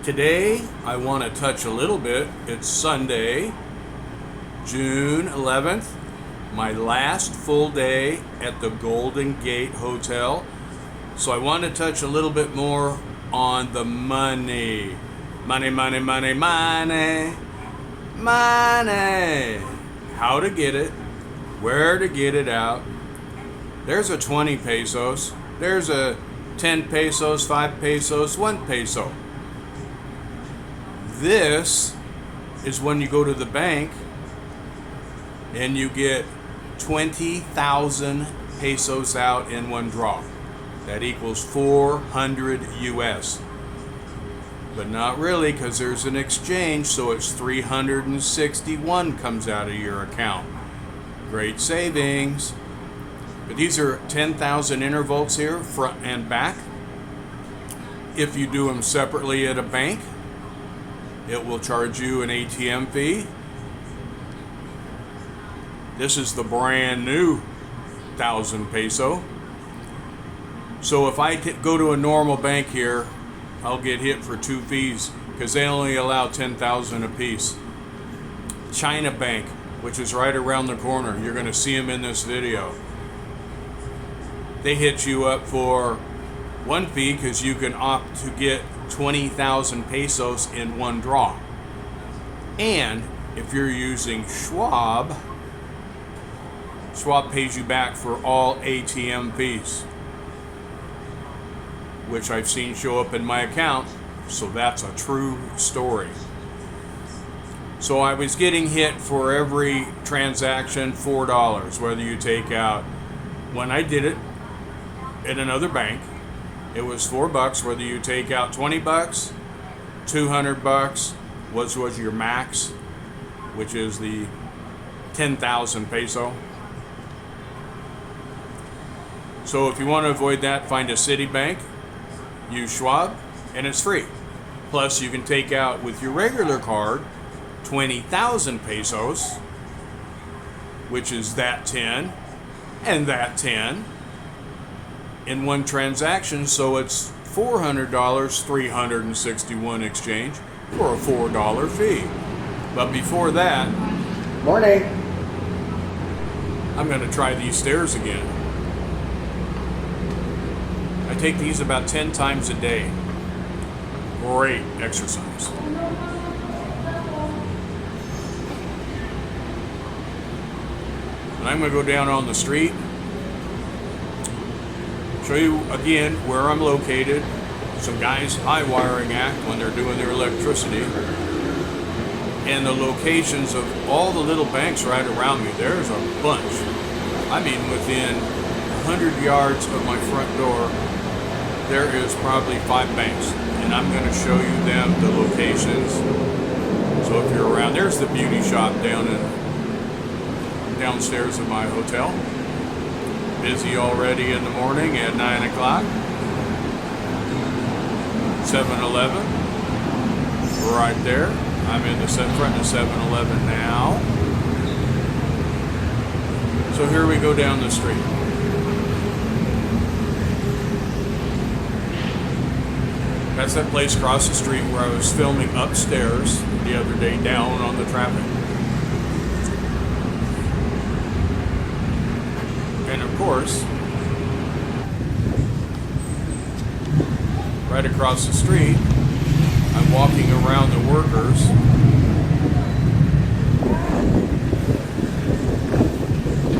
Today, I want to touch a little bit. It's Sunday, June 11th, my last full day at the Golden Gate Hotel. So I want to touch a little bit more on the money. Money, money, money, money. Money. How to get it, where to get it out. There's a 20 pesos. There's a 10 pesos, 5 pesos, 1 peso. This is when you go to the bank and you get 20,000 pesos out in one draw. That equals 400 US. But not really, because there's an exchange, so it's 361 comes out of your account. Great savings. But these are 10,000 intervals here, front and back. If you do them separately at a bank, it will charge you an ATM fee. This is the brand new 1,000 peso. So if I go to a normal bank here, I'll get hit for 2 fees because they only allow 10,000 a piece. China Bank, which is right around the corner, you're going to see them in this video. They hit you up for 1 fee because you can opt to get 20,000 pesos in one draw. And if you're using Schwab pays you back for all ATM fees, which I've seen show up in my account, so that's a true story. So I was getting hit for every transaction $4, whether you take out, when I did it at another bank, it was $4, whether you take out $20, $200, which was your max, which is the 10,000 peso. So if you want to avoid that, find a Citibank, use Schwab, and it's free. Plus you can take out with your regular card 20,000 pesos, which is that 10 and that 10 in one transaction, so it's $400, 361 exchange for a $4 fee. But before that, Morning. I'm going to try these stairs again. I take these about 10 times a day. Great exercise. And I'm going to go down on the street, show you again where I'm located. Some guys high wiring act when they're doing their electricity. And the locations of all the little banks right around me, there's a bunch. I mean, within 100 yards of my front door, there is probably 5 banks. And I'm going to show you them, the locations. So if you're around, there's the beauty shop downstairs of my hotel. Busy already in the morning at 9 o'clock. 7-Eleven, right there. I'm in the front of 7-Eleven now. So here we go down the street. That's that place across the street where I was filming upstairs the other day, down on the traffic. And of course, right across the street, I'm walking around the workers.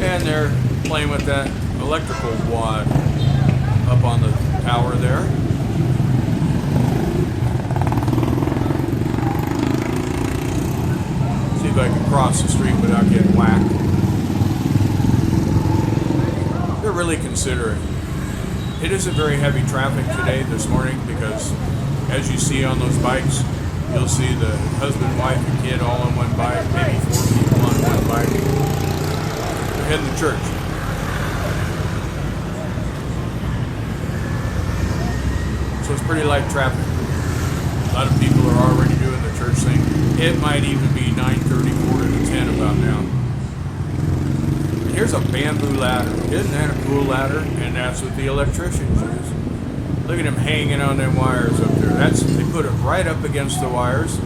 And they're playing with that electrical wad up on the tower there. See if I can cross the street without getting whacked. They're really considerate. It isn't very heavy traffic today, this morning, because as you see on those bikes, you'll see the husband, wife, and kid all on one bike, maybe 4 people on one bike. They're heading to church. So it's pretty light traffic. A lot of people are already doing the church thing. It might even be 9:30, quarter to 10 about now. And here's a bamboo ladder. Isn't that a cool ladder? And that's what the electricians use. Look at him hanging on them wires up there. They put it right up against the wires.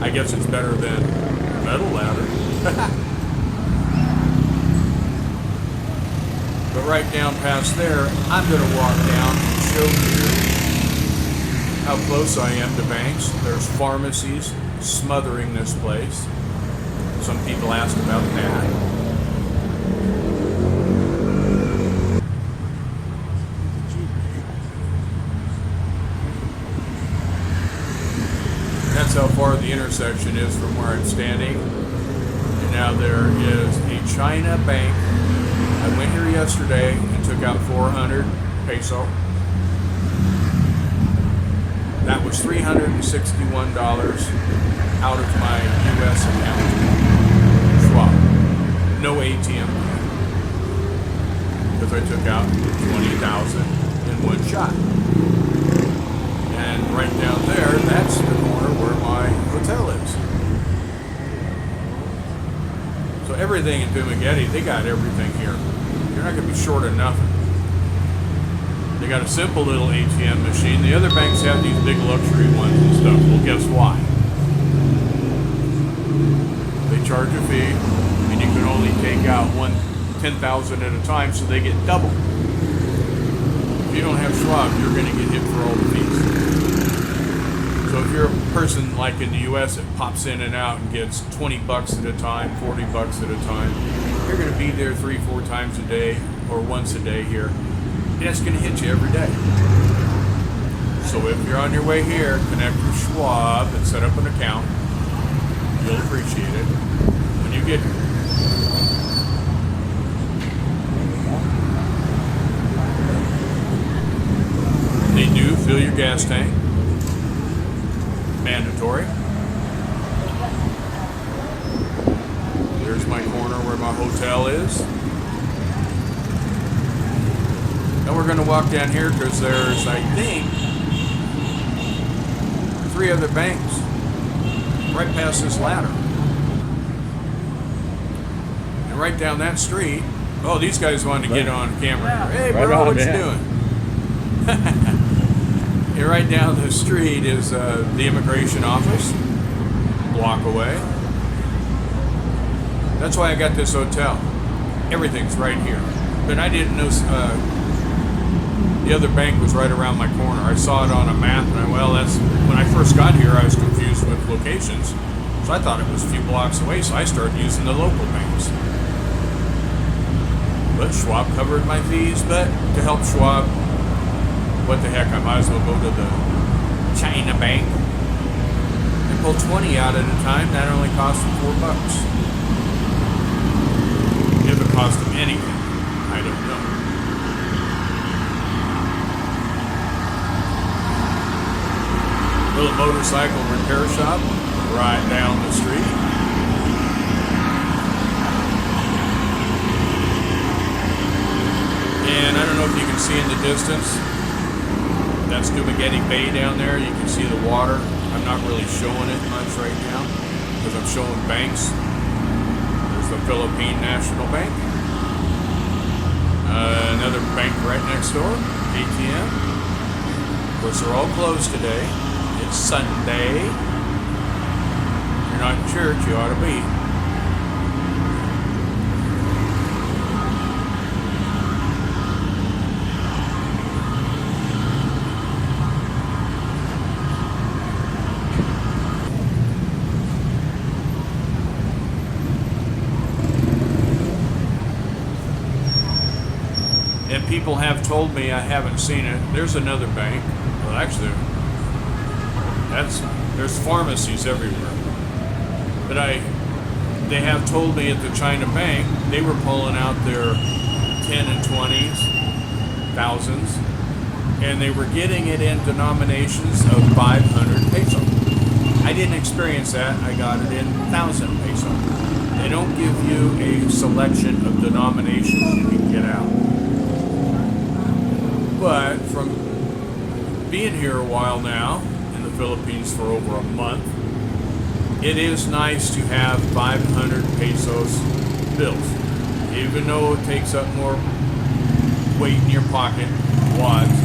I guess it's better than a metal ladder. But right down past there, I'm going to walk down and show you how close I am to banks. There's pharmacies smothering this place. Some people asked about that. That's how far the intersection is from where I'm standing. And now there is a China bank. I went here yesterday and took out 400 peso. That was $361 out of my U.S. account. Schwab. No ATM. Because I took out 20,000 in one shot. And right down there, that's the corner where my hotel is. So everything in Dumageddon, they got everything here. You're not going to be short of nothing. They got a simple little ATM machine. The other banks have these big luxury ones and stuff. Well, guess why? They charge a fee, and you can only take out 10,000 at a time, so they get double. If you don't have Schwab, you're going to get hit for all the fees. So if you're a person like in the U.S. that pops in and out and gets 20 bucks at a time, 40 bucks at a time, you're going to be there 3-4 times a day or once a day here. And it's going to hit you every day. So if you're on your way here, connect with Schwab and set up an account. You'll appreciate it when you get here. They do fill your gas tank. Mandatory. There's my corner where my hotel is. Now we're going to walk down here because there's, I think, 3 other banks right past this ladder. And right down that street, oh, these guys wanted to get on camera here. Hey, bro, what you doing? And right down the street is the immigration office, block away. That's why I got this hotel. Everything's right here. But I didn't know the other bank was right around my corner. I saw it on a map, and when I first got here, I was confused with locations. So I thought it was a few blocks away, so I started using the local banks. But Schwab covered my fees, but to help Schwab, what the heck, I might as well go to the China bank and pull 20 out at a time. That only cost them $4. If it cost them anything, I don't know. Little motorcycle repair shop right down the street. And I don't know if you can see in the distance, that's Dumageddon Bay down there. You can see the water. I'm not really showing it much right now because I'm showing banks. There's the Philippine National Bank. Another bank right next door, ATM. Of course, they're all closed today. It's Sunday. If you're not in church, you ought to be. And people have told me, I haven't seen it. There's another bank. Well, actually, there's pharmacies everywhere. But they have told me at the China bank, they were pulling out their 10 and 20s, thousands, and they were getting it in denominations of 500 peso. I didn't experience that. I got it in 1,000 peso. They don't give you a selection of denominations you can get out. But from being here a while now, in the Philippines for over a month, it is nice to have 500 pesos bills. Even though it takes up more weight in your pocket, wads,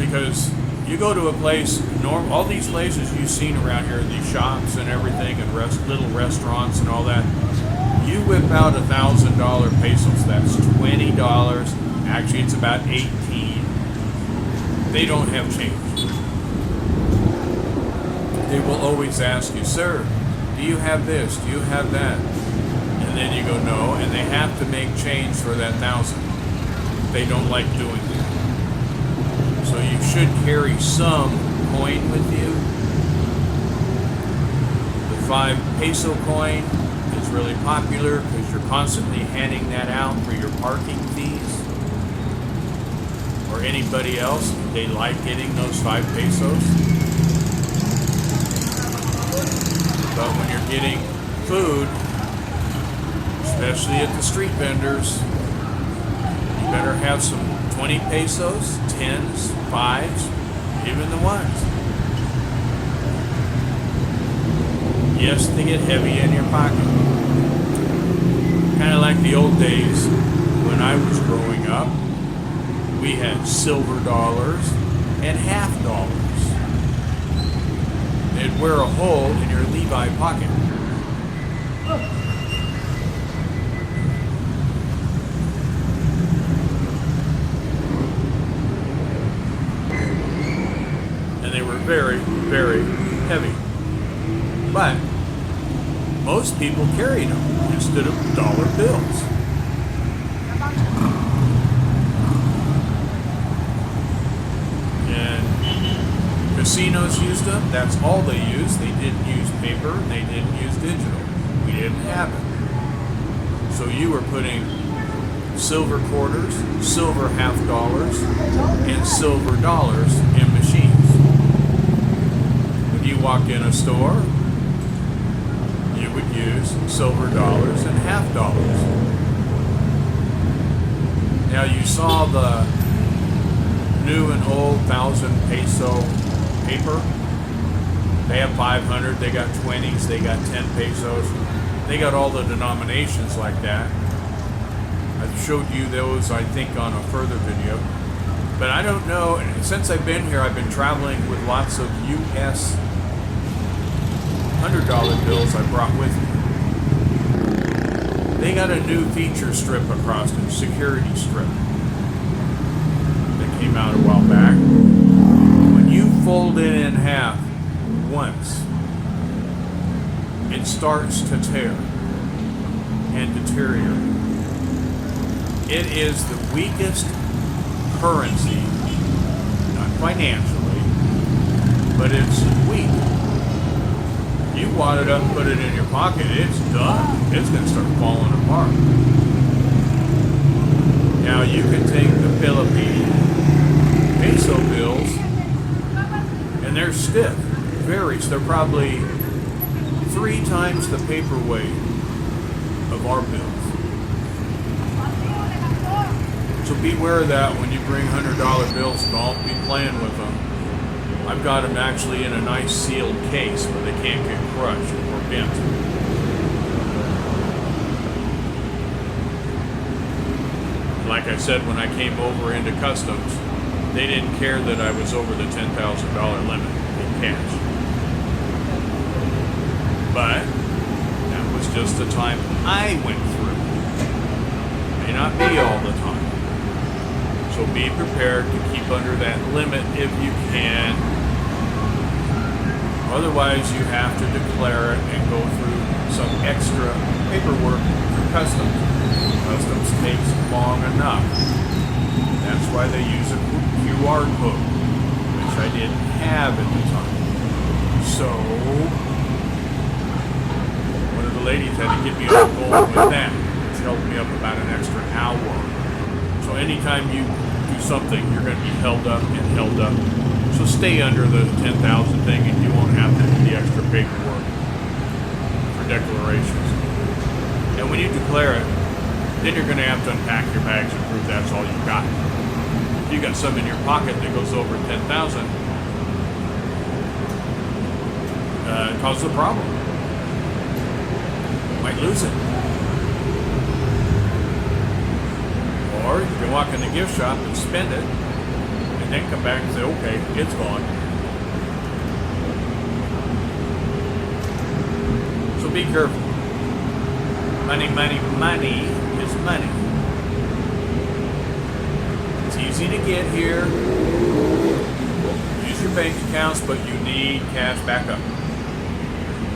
Because you go to a place, all these places you've seen around here, these shops and everything, and little restaurants and all that, you whip out $1,000 pesos. That's $20. Actually, it's about 18. They don't have change. They will always ask you, sir, do you have this? Do you have that? And then you go, no, and they have to make change for that 1,000. They don't like doing that. So you should carry some coin with you. The 5 peso coin is really popular because you're constantly handing that out for your parking fees. Or anybody else, they like getting those 5 pesos. But when you're getting food, especially at the street vendors, you better have some 20 pesos, 10s, 5s, even the 1s. Yes, they get heavy in your pocket. Kind of like the old days when I was growing up. We had silver dollars and half dollars. They'd wear a hole in your Levi pocket. And they were very, very heavy. But most people carried them instead of dollar bills. Casinos used them. That's all they used. They didn't use paper. They didn't use digital. We didn't have it. So you were putting silver quarters, silver half dollars, and silver dollars in machines. When you walk in a store, you would use silver dollars and half dollars. Now you saw the new and old 1,000 peso paper. They have 500, they got 20s, they got 10 pesos. They got all the denominations like that. I've showed you those, I think, on a further video. But I don't know, since I've been here, I've been traveling with lots of US $100 bills I brought with me. They got a new feature strip across it, security strip, that came out a while back. You fold it in half once, it starts to tear and deteriorate. It is the weakest currency, not financially, but it's weak. You wad it up, put it in your pocket, it's done. It's going to start falling apart. Now you can take the Philippine peso bills, and they're stiff, they're probably 3 times the paper weight of our bills. So beware of that when you bring $100 bills. Don't be playing with them. I've got them actually in a nice sealed case where they can't get crushed or bent. Like I said, when I came over into customs, they didn't care that I was over the $10,000 limit in cash. But that was just the time I went through. May not be all the time. So be prepared to keep under that limit if you can. Otherwise, you have to declare it and go through some extra paperwork through customs. Customs takes long enough. That's why they use a QR code, which I didn't have at the time. So, one of the ladies had to get me on board with that, which held me up about an extra hour. So anytime you do something, you're going to be held up and held up. So stay under the 10,000 thing and you won't have to do the extra paperwork for declarations. And when you declare it, then you're going to have to unpack your bags and prove that's all you got. If you got some in your pocket that goes over 10,000, it causes a problem. You might lose it. Or you can walk in the gift shop and spend it and and then come back and say, okay, it's gone. So be careful. Money, money, money is money. It's easy to get here. Use your bank accounts, but you need cash backup.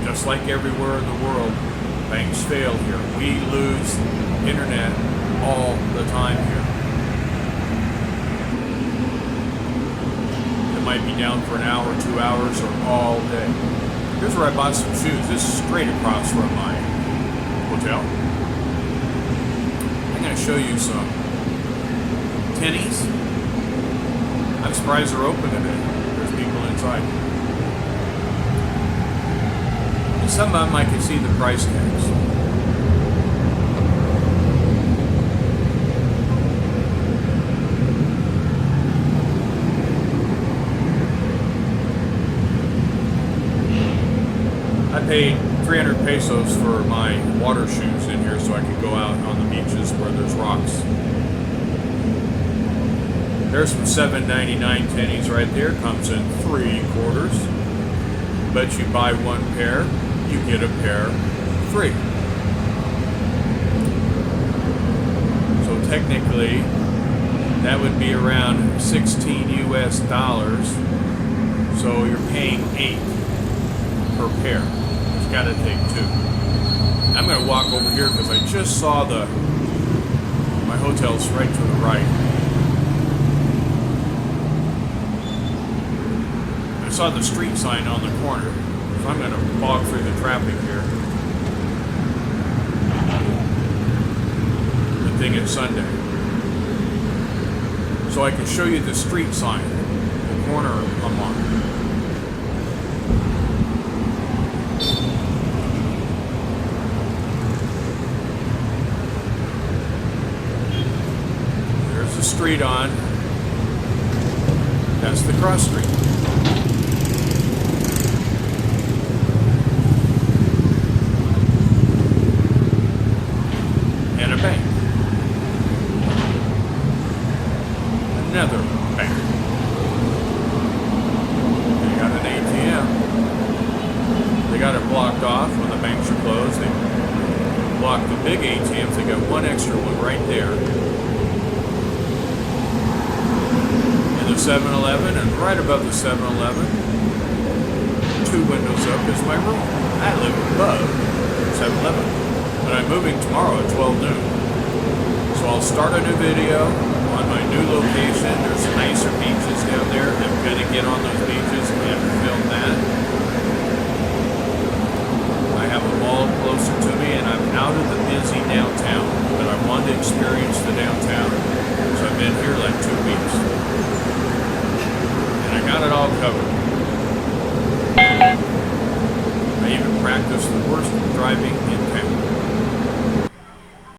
Just like everywhere in the world, banks fail here. We lose internet all the time here. It might be down for an hour, 2 hours, or all day. Here's where I bought some shoes. This is straight across from my hotel. I'm going to show you some tennies. I'm surprised they're open today. There's people inside. And some of them I can see the price tags. I paid 300 pesos for my water shoes in here so I could go out on the beaches where there's rocks. There's some $7.99 tennies right there. Comes in 3/4. But you buy one pair, you get a pair free. So technically, that would be around 16 US dollars. So you're paying 8 per pair. You gotta take 2. I'm gonna walk over here because I just saw my hotel's right to the right. I saw the street sign on the corner, so I'm gonna walk through the traffic here. Good thing it's Sunday. So I can show you the street sign, the corner I'm on. Street on. That's the cross street. And a bank. Another bank. They got an ATM. They got it blocked off when the banks are closed. They blocked the big ATMs. They got one extra one right there. 7-Eleven, and right above the 7-Eleven, 2 windows up is my room. I live above 7-Eleven, but I'm moving tomorrow at 12 noon. So I'll start a new video on my new location. There's nicer beaches down there. I'm going to get on those beaches and film that. I have a mall closer to me, and I'm out of the busy downtown, but I want to experience the downtown. So I've been here like 2 weeks. I got it all covered. I even practiced the worst driving in town.